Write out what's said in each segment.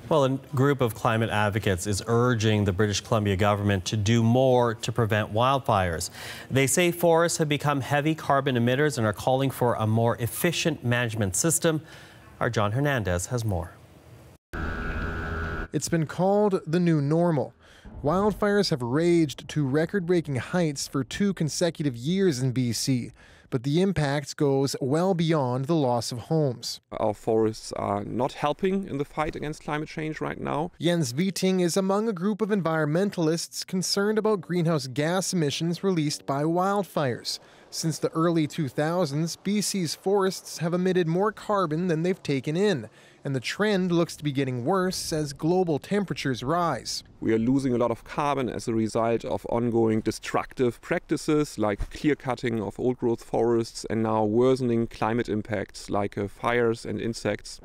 Well, a group of climate advocates is urging the British Columbia government to do more to prevent wildfires. They say forests have become heavy carbon emitters and are calling for a more efficient management system. Our John Hernandez has more. It's been called the new normal. Wildfires have raged to record-breaking heights for 2 consecutive years in BC. But the impact goes well beyond the loss of homes. Our forests are not helping in the fight against climate change right now. Jens Wieting is among a group of environmentalists concerned about greenhouse gas emissions released by wildfires. Since the early 2000s, BC's forests have emitted more carbon than they've taken in, and the trend looks to be getting worse as global temperatures rise. We are losing a lot of carbon as a result of ongoing destructive practices like clear-cutting of old-growth forests and now worsening climate impacts like fires and insects.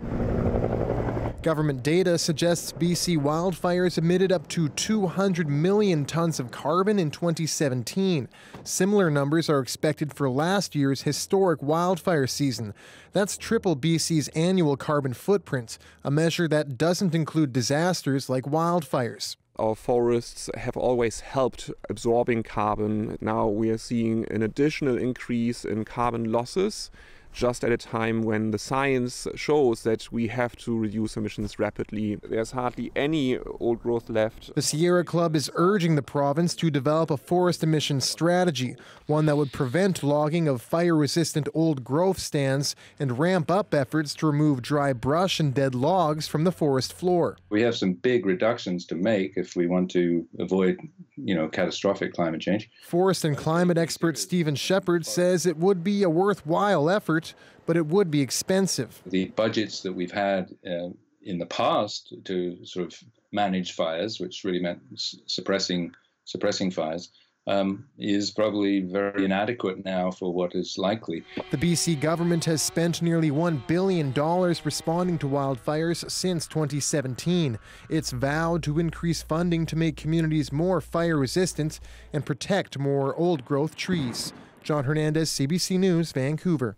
Government data suggests BC wildfires emitted up to 200 million tons of carbon in 2017. Similar numbers are expected for last year's historic wildfire season. That's triple BC's annual carbon footprint, a measure that doesn't include disasters like wildfires. Our forests have always helped absorbing carbon. Now we are seeing an additional increase in carbon losses, just at a time when the science shows that we have to reduce emissions rapidly. There's hardly any old growth left. The Sierra Club is urging the province to develop a forest emissions strategy, one that would prevent logging of fire-resistant old growth stands and ramp up efforts to remove dry brush and dead logs from the forest floor. We have some big reductions to make if we want to avoid, catastrophic climate change. Forest and climate expert Stephen Shepard says it would be a worthwhile effort, but it would be expensive. The budgets that we've had in the past to sort of manage fires, which really meant suppressing fires, is probably very inadequate now for what is likely. The BC government has spent nearly $1 billion responding to wildfires since 2017. It's vowed to increase funding to make communities more fire resistant and protect more old growth trees. John Hernandez, CBC News, Vancouver.